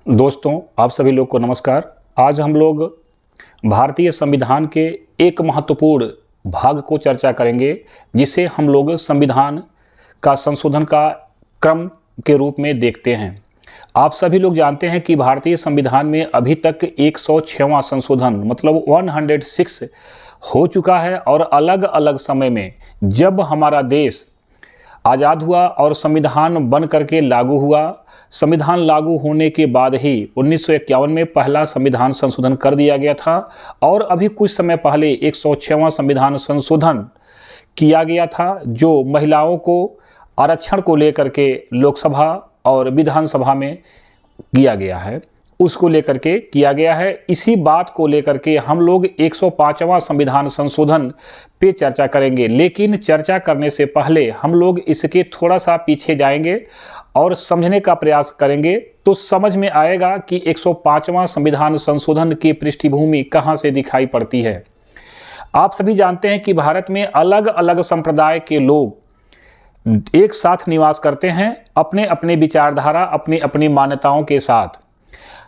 दोस्तों, आप सभी लोग को नमस्कार। आज हम लोग भारतीय संविधान के एक महत्वपूर्ण भाग को चर्चा करेंगे, जिसे हम लोग संविधान का संशोधन का क्रम के रूप में देखते हैं। आप सभी लोग जानते हैं कि भारतीय संविधान में अभी तक 106वां संशोधन मतलब 106 हो चुका है और अलग अलग समय में जब हमारा देश आज़ाद हुआ और संविधान बन करके लागू हुआ, संविधान लागू होने के बाद ही 1951 में पहला संविधान संशोधन कर दिया गया था और अभी कुछ समय पहले 106वां संविधान संशोधन किया गया था, जो महिलाओं को आरक्षण को लेकर के लोकसभा और विधानसभा में किया गया है, उसको लेकर के किया गया है। इसी बात को लेकर के हम लोग 105वां संविधान संशोधन पे चर्चा करेंगे, लेकिन चर्चा करने से पहले हम लोग इसके थोड़ा सा पीछे जाएंगे और समझने का प्रयास करेंगे, तो समझ में आएगा कि 105वां संविधान संशोधन की पृष्ठभूमि कहाँ से दिखाई पड़ती है। आप सभी जानते हैं कि भारत में अलग अलग संप्रदाय के लोग एक साथ निवास करते हैं, अपने अपने विचारधारा, अपनी अपनी मान्यताओं के साथ।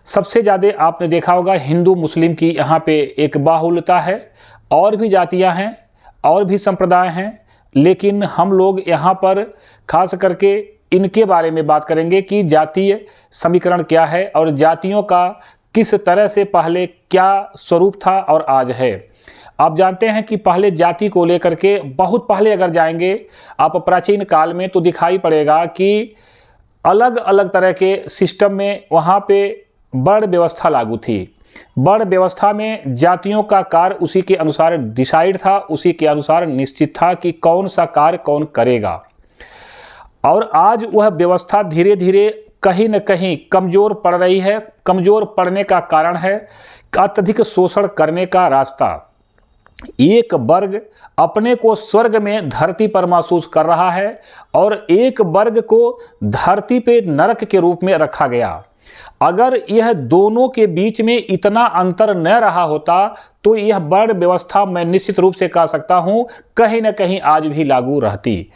सबसे ज़्यादा आपने देखा होगा हिंदू मुस्लिम की यहाँ पे एक बाहुल्यता है, और भी जातियाँ हैं और भी संप्रदाय हैं, लेकिन हम लोग यहाँ पर खास करके इनके बारे में बात करेंगे कि जातीय समीकरण क्या है और जातियों का किस तरह से पहले क्या स्वरूप था और आज है। आप जानते हैं कि पहले जाति को लेकर के बहुत पहले अगर जाएंगे आप प्राचीन काल में, तो दिखाई पड़ेगा कि अलग अलग तरह के सिस्टम में वहाँ पे वर्ण व्यवस्था लागू थी। वर्ण व्यवस्था में जातियों का कार्य उसी के अनुसार डिसाइड था, उसी के अनुसार निश्चित था कि कौन सा कार्य कौन करेगा। और आज वह व्यवस्था धीरे धीरे कहीं न कहीं कमज़ोर पड़ रही है। कमज़ोर पड़ने का कारण है अत्यधिक शोषण करने का रास्ता। एक वर्ग अपने को स्वर्ग में धरती पर महसूस कर रहा है और एक वर्ग को धरती पे नरक के रूप में रखा गया। अगर यह दोनों के बीच में इतना अंतर न रहा होता तो यह वर्ण व्यवस्था, मैं निश्चित रूप से कह सकता हूं, कहीं न कहीं आज भी लागू रहती।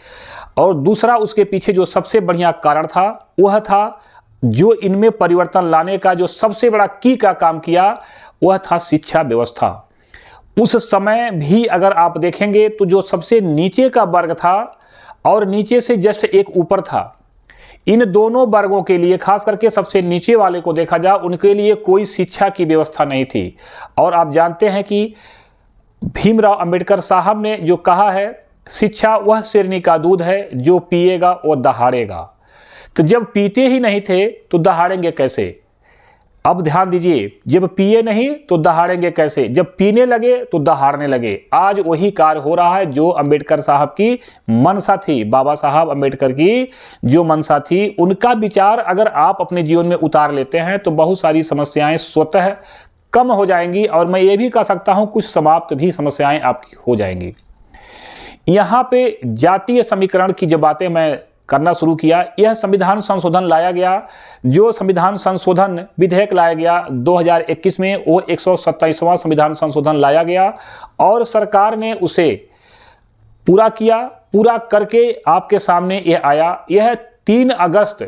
और दूसरा उसके पीछे जो सबसे बढ़िया कारण था वह था, जो इनमें परिवर्तन लाने का जो सबसे बड़ा की का काम किया वह था शिक्षा व्यवस्था। उस समय भी अगर आप देखेंगे तो जो सबसे नीचे का वर्ग था और नीचे से जस्ट एक ऊपर था, इन दोनों वर्गों के लिए, खास करके सबसे नीचे वाले को देखा जाए, उनके लिए कोई शिक्षा की व्यवस्था नहीं थी। और आप जानते हैं कि भीमराव अंबेडकर साहब ने जो कहा है, शिक्षा वह शेरनी का दूध है, जो पिएगा वो दहाड़ेगा। तो जब पीते ही नहीं थे तो दहाड़ेंगे कैसे? अब ध्यान दीजिए, जब पिए नहीं तो दहाड़ेंगे कैसे? जब पीने लगे तो दहाड़ने लगे। आज वही कार्य हो रहा है जो अंबेडकर साहब की मनसा थी, बाबा साहब अंबेडकर की जो मनसा थी, उनका विचार अगर आप अपने जीवन में उतार लेते हैं तो बहुत सारी समस्याएं स्वतः कम हो जाएंगी, और मैं ये भी कह सकता हूं कुछ समाप्त भी समस्याएं आपकी हो जाएंगी। यहाँ पे जातीय समीकरण की जो बातें मैं करना शुरू किया, यह संविधान संशोधन लाया गया, जो संविधान संशोधन विधेयक लाया गया 2021 में, वो 127वां संविधान संशोधन लाया गया और सरकार ने उसे पूरा किया। पूरा करके आपके सामने यह आया। यह 3 अगस्त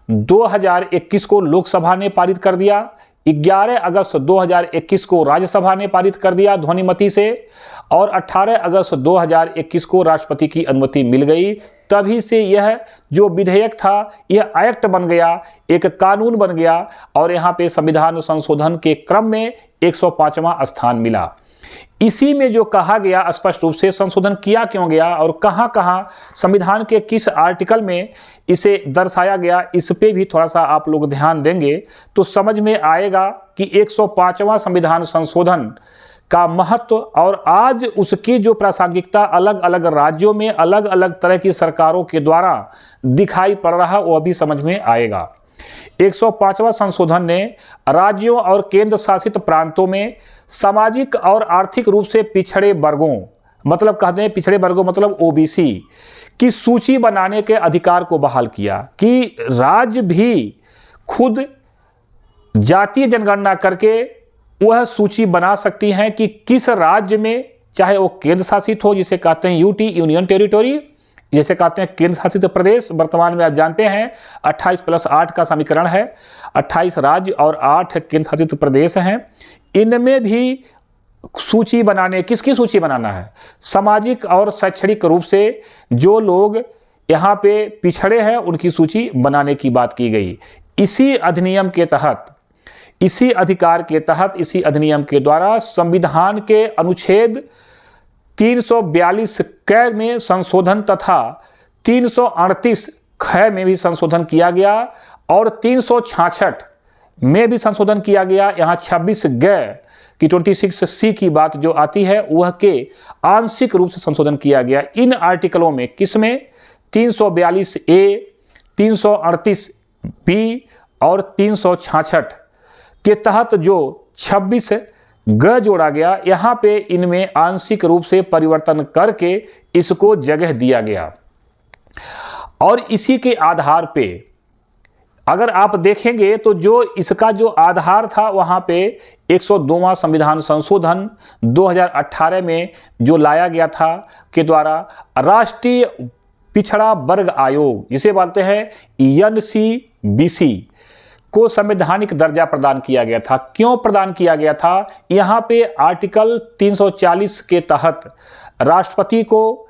2021 को लोकसभा ने पारित कर दिया, 11 अगस्त 2021 को राज्यसभा ने पारित कर दिया ध्वनिमति से, और 18 अगस्त 2021 को राष्ट्रपति की अनुमति मिल गई। तभी से यह जो विधेयक था यह एक्ट बन गया, एक कानून बन गया, और यहाँ पे संविधान संशोधन के क्रम में 105वां स्थान मिला। इसी में जो कहा गया स्पष्ट रूप से संशोधन किया क्यों गया और कहां कहां संविधान के किस आर्टिकल में इसे दर्शाया गया, इस पे भी थोड़ा सा आप लोग ध्यान देंगे तो समझ में आएगा कि 105वां संविधान संशोधन का महत्व और आज उसकी जो प्रासंगिकता अलग अलग राज्यों में अलग अलग तरह की सरकारों के द्वारा दिखाई पड़ रहा, वह भी समझ में आएगा। 105वां संशोधन ने राज्यों और केंद्र शासित प्रांतों में सामाजिक और आर्थिक रूप से पिछड़े वर्गों, मतलब कहते हैं पिछड़े वर्गों मतलब ओबीसी की सूची बनाने के अधिकार को बहाल किया कि राज्य भी खुद जातीय जनगणना करके वह सूची बना सकती हैं कि किस राज्य में, चाहे वो केंद्र शासित हो जिसे कहते हैं यूटी यूनियन टेरिटोरी, जैसे कहते हैं केंद्र शासित प्रदेश, वर्तमान में आप जानते हैं 28+8 का समीकरण है, 28 राज्य और 8 केंद्र शासित प्रदेश हैं। इनमें भी सूची बनाने, किसकी सूची बनाना है? सामाजिक और शैक्षणिक रूप से जो लोग यहाँ पे पिछड़े हैं उनकी सूची बनाने की बात की गई। इसी अधिनियम के तहत, इसी अधिकार के तहत, इसी अधिनियम के द्वारा संविधान के अनुच्छेद 342 क में संशोधन तथा 338 ख में भी संशोधन किया गया और 366 में भी संशोधन किया गया। यहाँ 26 ग की 26C की बात जो आती है वह के आंशिक रूप से संशोधन किया गया। इन आर्टिकलों में किसमें? 342A, 338B और 366 के तहत जो 26 ग जोड़ा गया, यहाँ पे इनमें आंशिक रूप से परिवर्तन करके इसको जगह दिया गया। और इसी के आधार पे अगर आप देखेंगे तो जो इसका जो आधार था वहाँ पे 102वां संविधान संशोधन 2018 में जो लाया गया था के द्वारा राष्ट्रीय पिछड़ा वर्ग आयोग, जिसे बोलते हैं NCBC, को संवैधानिक दर्जा प्रदान किया गया था। क्यों प्रदान किया गया था? यहाँ पे आर्टिकल 340 के तहत राष्ट्रपति को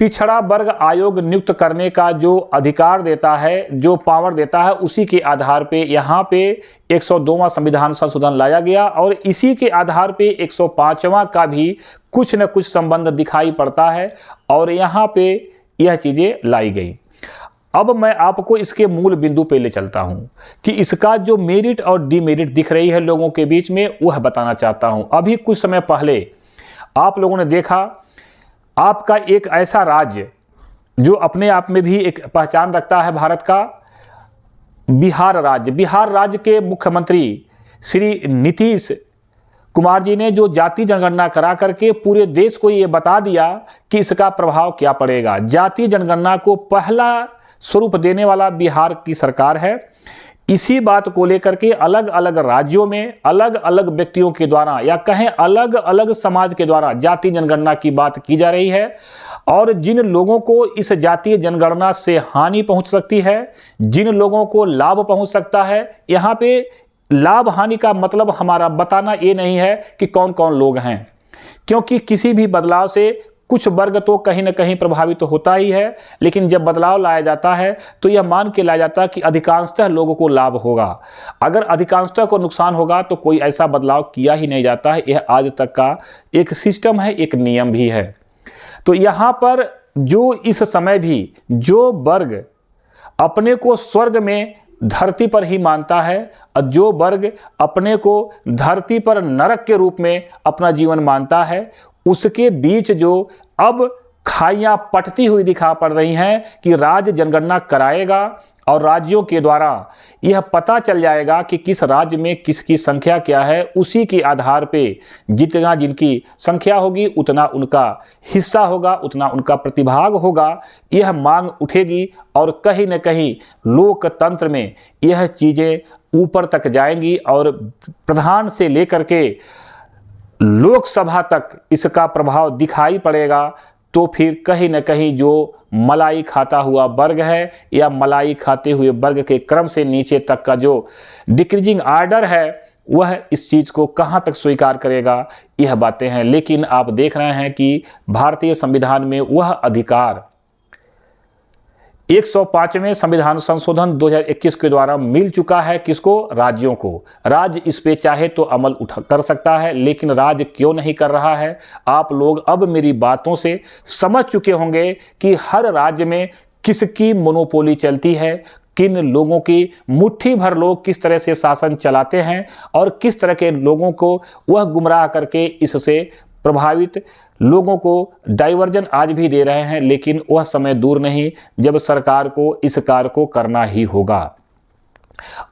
पिछड़ा वर्ग आयोग नियुक्त करने का जो अधिकार देता है, जो पावर देता है, उसी के आधार पे यहाँ पे 102वां संविधान संशोधन लाया गया और इसी के आधार पे 105वां का भी कुछ न कुछ संबंध दिखाई पड़ता है और यहाँ पे यह चीज़ें लाई गई। अब मैं आपको इसके मूल बिंदु पे ले चलता हूँ कि इसका जो मेरिट और डिमेरिट दिख रही है लोगों के बीच में, वह बताना चाहता हूँ। अभी कुछ समय पहले आप लोगों ने देखा, आपका एक ऐसा राज्य जो अपने आप में भी एक पहचान रखता है भारत का, बिहार राज्य। बिहार राज्य के मुख्यमंत्री श्री नीतीश कुमार जी ने जो जाति जनगणना करा करके पूरे देश को ये बता दिया कि इसका प्रभाव क्या पड़ेगा। जाति जनगणना को पहला स्वरूप देने वाला बिहार की सरकार है। इसी बात को लेकर के अलग अलग राज्यों में अलग अलग व्यक्तियों के द्वारा या कहें अलग अलग समाज के द्वारा जाति जनगणना की बात की जा रही है और जिन लोगों को इस जातीय जनगणना से हानि पहुंच सकती है, जिन लोगों को लाभ पहुंच सकता है, यहाँ पे लाभ हानि का मतलब हमारा बताना ये नहीं है कि कौन कौन लोग हैं, क्योंकि किसी भी बदलाव से कुछ वर्ग तो कहीं ना कहीं प्रभावित तो होता ही है, लेकिन जब बदलाव लाया जाता है तो यह मान के लाया जाता है कि अधिकांशतः लोगों को लाभ होगा। अगर अधिकांशतः को नुकसान होगा तो कोई ऐसा बदलाव किया ही नहीं जाता है। यह आज तक का एक सिस्टम है, एक नियम भी है। तो यहाँ पर जो इस समय भी जो वर्ग अपने को स्वर्ग में धरती पर ही मानता है और जो वर्ग अपने को धरती पर नरक के रूप में अपना जीवन मानता है, उसके बीच जो अब खाइयां पटती हुई दिखा पड़ रही हैं कि राज्य जनगणना कराएगा और राज्यों के द्वारा यह पता चल जाएगा कि किस राज्य में किसकी संख्या क्या है। उसी के आधार पे जितना जिनकी संख्या होगी उतना उनका हिस्सा होगा, उतना उनका प्रतिभाग होगा। यह मांग उठेगी और कहीं न कहीं लोकतंत्र में यह चीज़ें ऊपर तक जाएंगी और प्रधान से लेकर के लोकसभा तक इसका प्रभाव दिखाई पड़ेगा। तो फिर कहीं न कहीं जो मलाई खाता हुआ वर्ग है या मलाई खाते हुए वर्ग के क्रम से नीचे तक का जो डिक्रीजिंग आर्डर है, वह इस चीज़ को कहाँ तक स्वीकार करेगा, यह बातें हैं। लेकिन आप देख रहे हैं कि भारतीय संविधान में वह अधिकार 105वें संविधान संशोधन 2021 के द्वारा मिल चुका है। किसको? राज्यों को। राज्य इस पे चाहे तो अमल उठा कर सकता है, लेकिन राज्य क्यों नहीं कर रहा है? आप लोग अब मेरी बातों से समझ चुके होंगे कि हर राज्य में किसकी मोनोपोली चलती है, किन लोगों की मुट्ठी भर लोग किस तरह से शासन चलाते हैं और किस तरह के लोगों को वह गुमराह करके इससे प्रभावित लोगों को डाइवर्जन आज भी दे रहे हैं। लेकिन वह समय दूर नहीं जब सरकार को इस कार्य को करना ही होगा।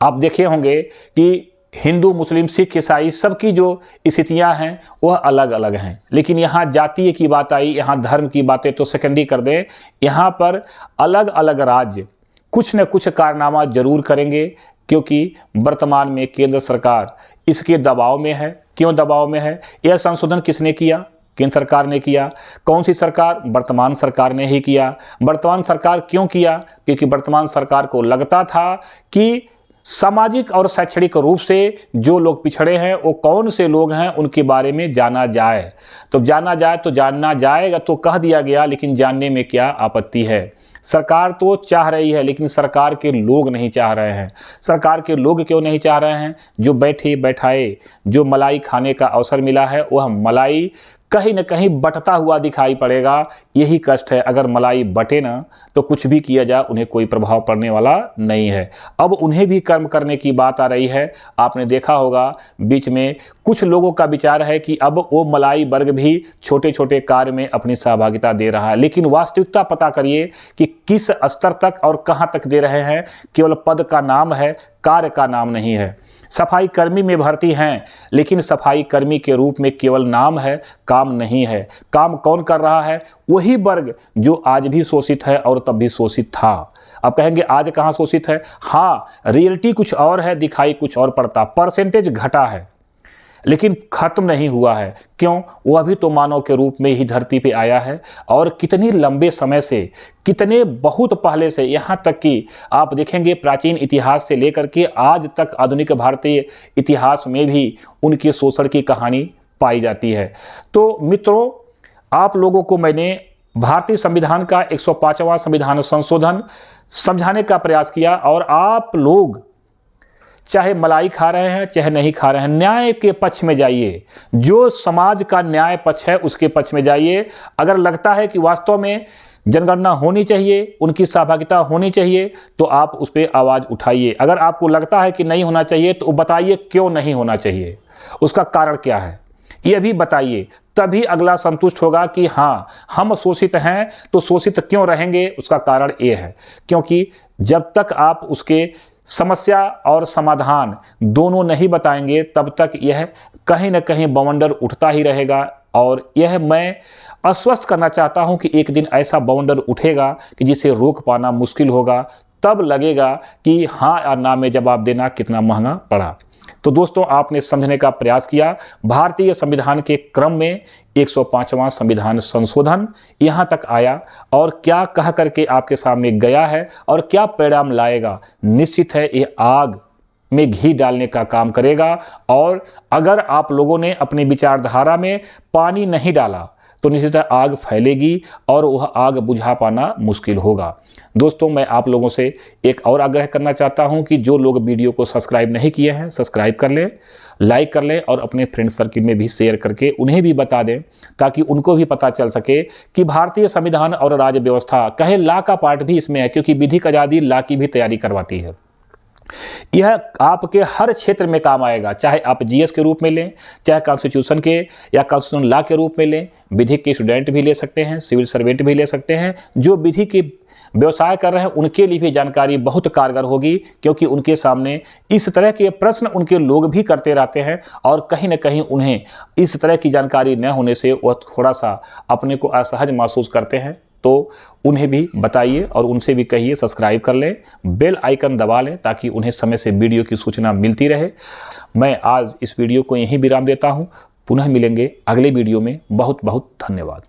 आप देखे होंगे कि हिंदू, मुस्लिम, सिख, ईसाई सबकी जो स्थितियां हैं वह अलग अलग हैं, लेकिन यहाँ जातीय की बात आई, यहाँ धर्म की बातें तो सेकेंडरी कर दें। यहाँ पर अलग अलग राज्य कुछ न कुछ कारनामा जरूर करेंगे, क्योंकि वर्तमान में केंद्र सरकार इसके दबाव में है। क्यों दबाव में है? यह संशोधन किसने किया? केंद्र सरकार ने किया। कौन सी सरकार? वर्तमान सरकार ने ही किया। वर्तमान सरकार क्यों किया? क्योंकि वर्तमान सरकार को लगता था कि सामाजिक और शैक्षणिक रूप से जो लोग पिछड़े हैं वो कौन से लोग हैं उनके बारे में जाना जाए। तो जाना जाए तो जानना जाएगा तो कह दिया गया, लेकिन जानने में क्या आपत्ति है? सरकार तो चाह रही है लेकिन सरकार के लोग नहीं चाह रहे हैं। सरकार के लोग क्यों नहीं चाह रहे हैं? जो बैठे बैठाए जो मलाई खाने का अवसर मिला है वह मलाई कहीं न कहीं बंटता हुआ दिखाई पड़ेगा। यही कष्ट है। अगर मलाई बटे ना तो कुछ भी किया जाए उन्हें कोई प्रभाव पड़ने वाला नहीं है। अब उन्हें भी कर्म करने की बात आ रही है। आपने देखा होगा बीच में कुछ लोगों का विचार है कि अब वो मलाई वर्ग भी छोटे छोटे कार्य में अपनी सहभागिता दे रहा है, लेकिन वास्तविकता पता करिए कि किस स्तर तक और कहाँ तक दे रहे हैं। केवल पद का नाम है, कार्य का नाम नहीं है। सफाई कर्मी में भर्ती हैं, लेकिन सफाई कर्मी के रूप में केवल नाम है, काम नहीं है। काम कौन कर रहा है? वही वर्ग जो आज भी शोषित है और तब भी शोषित था। अब कहेंगे आज कहाँ शोषित है? हाँ, रियलिटी कुछ और है, दिखाई कुछ और पड़ता। परसेंटेज घटा है लेकिन खत्म नहीं हुआ है। क्यों? वह भी तो मानव के रूप में ही धरती पे आया है और कितने लंबे समय से, कितने बहुत पहले से, यहाँ तक कि आप देखेंगे प्राचीन इतिहास से लेकर के आज तक आधुनिक भारतीय इतिहास में भी उनके शोषण की कहानी पाई जाती है। तो मित्रों, आप लोगों को मैंने भारतीय संविधान का 105वां संविधान संशोधन समझाने का प्रयास किया और आप लोग चाहे मलाई खा रहे हैं चाहे नहीं खा रहे हैं, न्याय के पक्ष में जाइए। जो समाज का न्याय पक्ष है उसके पक्ष में जाइए। अगर लगता है कि वास्तव में जनगणना होनी चाहिए, उनकी सहभागिता होनी चाहिए, तो आप उस पर आवाज़ उठाइए। अगर आपको लगता है कि नहीं होना चाहिए तो बताइए क्यों नहीं होना चाहिए, उसका कारण क्या है ये भी बताइए। तभी अगला संतुष्ट होगा कि हाँ, हम शोषित हैं तो शोषित क्यों रहेंगे, उसका कारण ये है। क्योंकि जब तक आप उसके समस्या और समाधान दोनों नहीं बताएंगे तब तक यह कहीं न कहीं बवंडर उठता ही रहेगा। और यह मैं आश्वस्त करना चाहता हूं कि एक दिन ऐसा बवंडर उठेगा कि जिसे रोक पाना मुश्किल होगा। तब लगेगा कि हाँ या ना में जवाब देना कितना महंगा पड़ा। तो दोस्तों, आपने समझने का प्रयास किया। भारतीय संविधान के क्रम में 105वां संविधान संशोधन यहाँ तक आया और क्या कह करके आपके सामने गया है और क्या परिणाम लाएगा। निश्चित है ये आग में घी डालने का काम करेगा। और अगर आप लोगों ने अपनी विचारधारा में पानी नहीं डाला तो निश्चित आग फैलेगी और वह आग बुझा पाना मुश्किल होगा। दोस्तों, मैं आप लोगों से एक और आग्रह करना चाहता हूं कि जो लोग वीडियो को सब्सक्राइब नहीं किए हैं सब्सक्राइब कर लें, लाइक कर लें और अपने फ्रेंड सर्किल में भी शेयर करके उन्हें भी बता दें, ताकि उनको भी पता चल सके कि भारतीय संविधान और राज्य व्यवस्था, कहे लॉ का पार्ट भी इसमें है, क्योंकि विधिक आज़ादी लॉ की भी तैयारी करवाती है। यह आपके हर क्षेत्र में काम आएगा, चाहे आप जीएस के रूप में लें, चाहे कॉन्स्टिट्यूशन के या कॉन्स्टिट्यूशन लॉ के रूप में लें। विधिक के स्टूडेंट भी ले सकते हैं, सिविल सर्वेंट भी ले सकते हैं। जो विधि के व्यवसाय कर रहे हैं उनके लिए भी जानकारी बहुत कारगर होगी, क्योंकि उनके सामने इस तरह के प्रश्न उनके लोग भी करते रहते हैं और कहीं न कहीं उन्हें इस तरह की जानकारी न होने से वह थोड़ा सा अपने को असहज महसूस करते हैं। तो उन्हें भी बताइए और उनसे भी कहिए सब्सक्राइब कर लें, बेल आइकन दबा लें, ताकि उन्हें समय से वीडियो की सूचना मिलती रहे। मैं आज इस वीडियो को यहीं विराम देता हूं। पुनः मिलेंगे अगले वीडियो में। बहुत बहुत धन्यवाद।